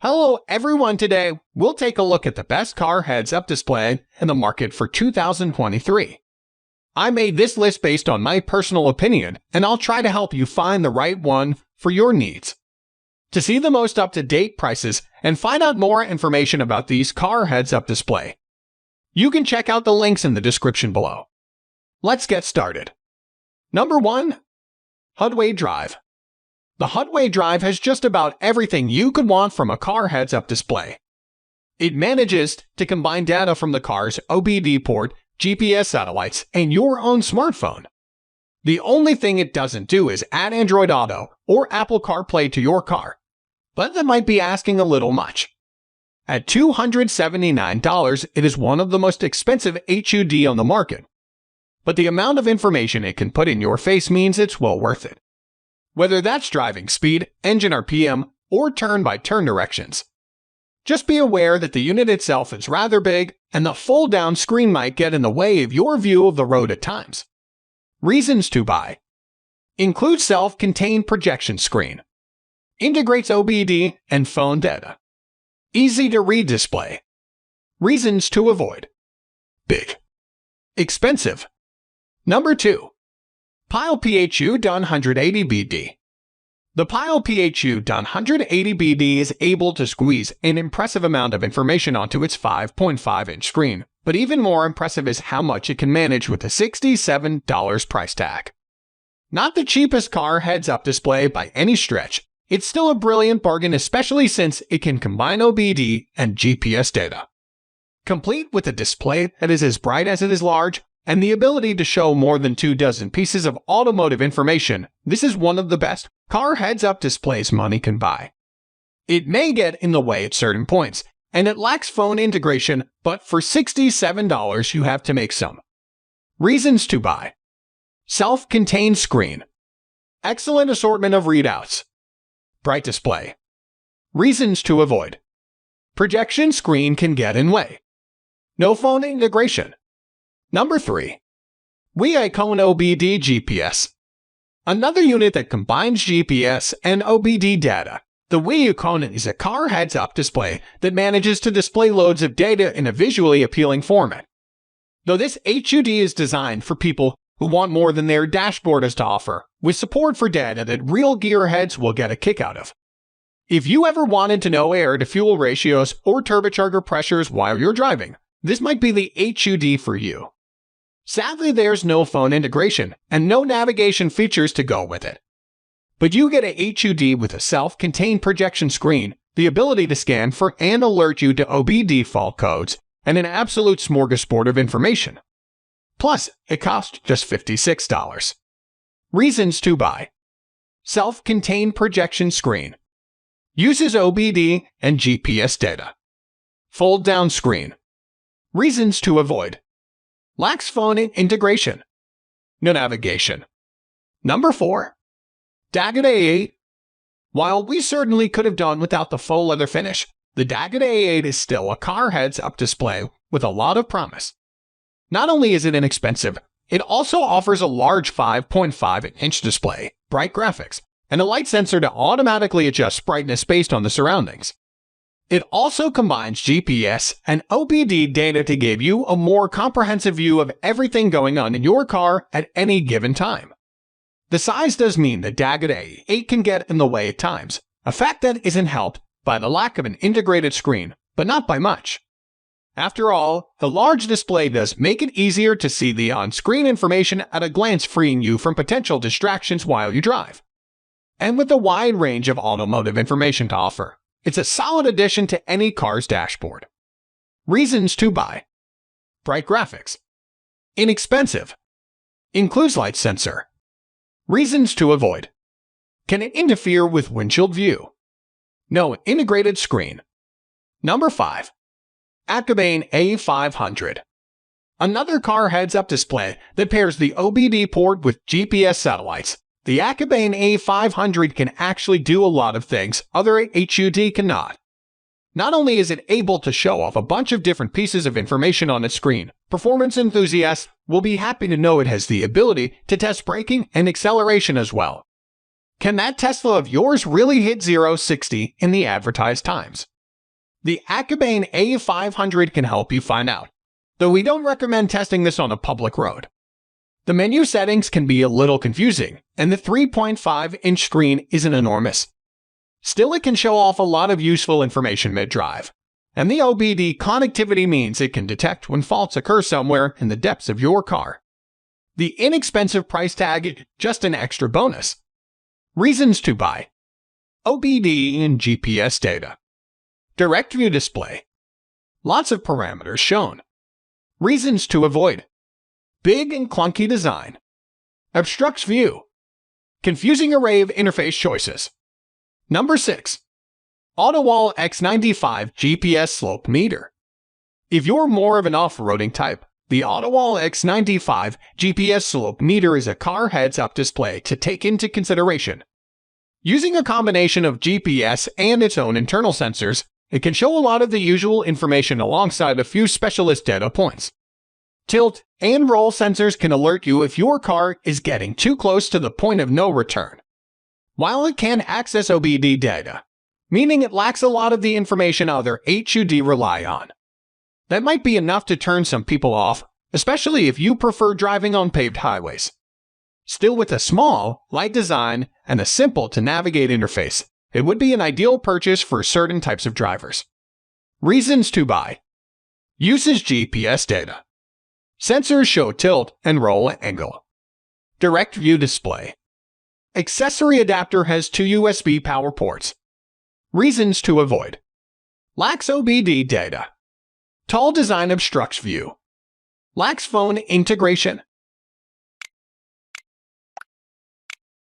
Hello everyone, today we'll take a look at the best car heads-up display in the market for 2023. I made this list based on my personal opinion, and I'll try to help you find the right one for your needs. To see the most up-to-date prices and find out more information about these car heads-up display, you can check out the links in the description below. Let's get started. Number 1. HUDWAY Drive. The HUDWAY Drive has just about everything you could want from a car heads-up display. It manages to combine data from the car's OBD port, GPS satellites, and your own smartphone. The only thing it doesn't do is add Android Auto or Apple CarPlay to your car, but that might be asking a little much. At $279, it is one of the most expensive HUD on the market, but the amount of information it can put in your face means it's well worth it. Whether that's driving speed, engine RPM, or turn-by-turn directions. Just be aware that the unit itself is rather big, and the fold-down screen might get in the way of your view of the road at times. Reasons to buy. Include self-contained projection screen. Integrates OBD and phone data. Easy-to-read display. Reasons to avoid. Big. Expensive. Number 2. Pyle PHU-180BD. The Pyle PHU-180BD is able to squeeze an impressive amount of information onto its 5.5-inch screen, but even more impressive is how much it can manage with a $67 price tag. Not the cheapest car heads-up display by any stretch, it's still a brilliant bargain, especially since it can combine OBD and GPS data. Complete with a display that is as bright as it is large, and the ability to show more than 24 pieces of automotive information, this is one of the best car heads-up displays money can buy. It may get in the way at certain points, and it lacks phone integration, but for $67 you have to make some. Reasons to buy. Self-contained screen. Excellent assortment of readouts. Bright display. Reasons to avoid. Projection screen can get in way. No phone integration. Number 3. WEICON OBDII GPS. Another unit that combines GPS and OBD data. The WEICON is a car heads-up display that manages to display loads of data in a visually appealing format. Though this HUD is designed for people who want more than their dashboard has to offer, with support for data that real gearheads will get a kick out of. If you ever wanted to know air-to-fuel ratios or turbocharger pressures while you're driving, this might be the HUD for you. Sadly, there's no phone integration and no navigation features to go with it. But you get a HUD with a self-contained projection screen, the ability to scan for and alert you to OBD fault codes, and an absolute smorgasbord of information. Plus, it costs just $56. Reasons to buy. Self-contained projection screen. Uses OBD and GPS data. Fold-down screen. Reasons to avoid. Lacks phone integration. No navigation. Number 4. Dagger A8. While we certainly could have done without the faux leather finish, the Dagger A8 is still a car heads-up display with a lot of promise. Not only is it inexpensive, it also offers a large 5.5-inch display, bright graphics, and a light sensor to automatically adjust brightness based on the surroundings. It also combines GPS and OBD data to give you a more comprehensive view of everything going on in your car at any given time. The size does mean the Dagger A8 can get in the way at times, a fact that isn't helped by the lack of an integrated screen, but not by much. After all, the large display does make it easier to see the on-screen information at a glance, freeing you from potential distractions while you drive. And with a wide range of automotive information to offer, it's a solid addition to any car's dashboard. Reasons to buy. Bright graphics. Inexpensive. Includes light sensor. Reasons to avoid. Can it interfere with windshield view? No integrated screen. Number 5. AkaBane A500. Another car heads-up display that pairs the OBD port with GPS satellites. The AkaBane A500 can actually do a lot of things other HUD cannot. Not only is it able to show off a bunch of different pieces of information on its screen, performance enthusiasts will be happy to know it has the ability to test braking and acceleration as well. Can that Tesla of yours really hit 0-60 in the advertised times? The Accubane A500 can help you find out, though we don't recommend testing this on a public road. The menu settings can be a little confusing, and the 3.5-inch screen isn't enormous. Still, it can show off a lot of useful information mid-drive, and the OBD connectivity means it can detect when faults occur somewhere in the depths of your car. The inexpensive price tag, just an extra bonus. Reasons to buy: OBDII and GPS data. Direct view display. Lots of parameters shown. Reasons to avoid: big and clunky design. Obstructs view. Confusing array of interface choices. Number 6. Autowall X95 GPS slope meter. If you're more of an off-roading type, the Autowall X95 GPS slope meter is a car heads-up display to take into consideration. Using a combination of GPS and its own internal sensors, it can show a lot of the usual information alongside a few specialist data points. Tilt and roll sensors can alert you if your car is getting too close to the point of no return. While it can access OBD data, meaning it lacks a lot of the information other HUD rely on. That might be enough to turn some people off, especially if you prefer driving on paved highways. Still, with a small, light design and a simple-to-navigate interface, it would be an ideal purchase for certain types of drivers. Reasons to buy: uses GPS data. Sensors show tilt and roll angle. Direct view display. Accessory adapter has 2 USB power ports. Reasons to avoid: lacks OBD data. Tall design obstructs view. Lacks phone integration.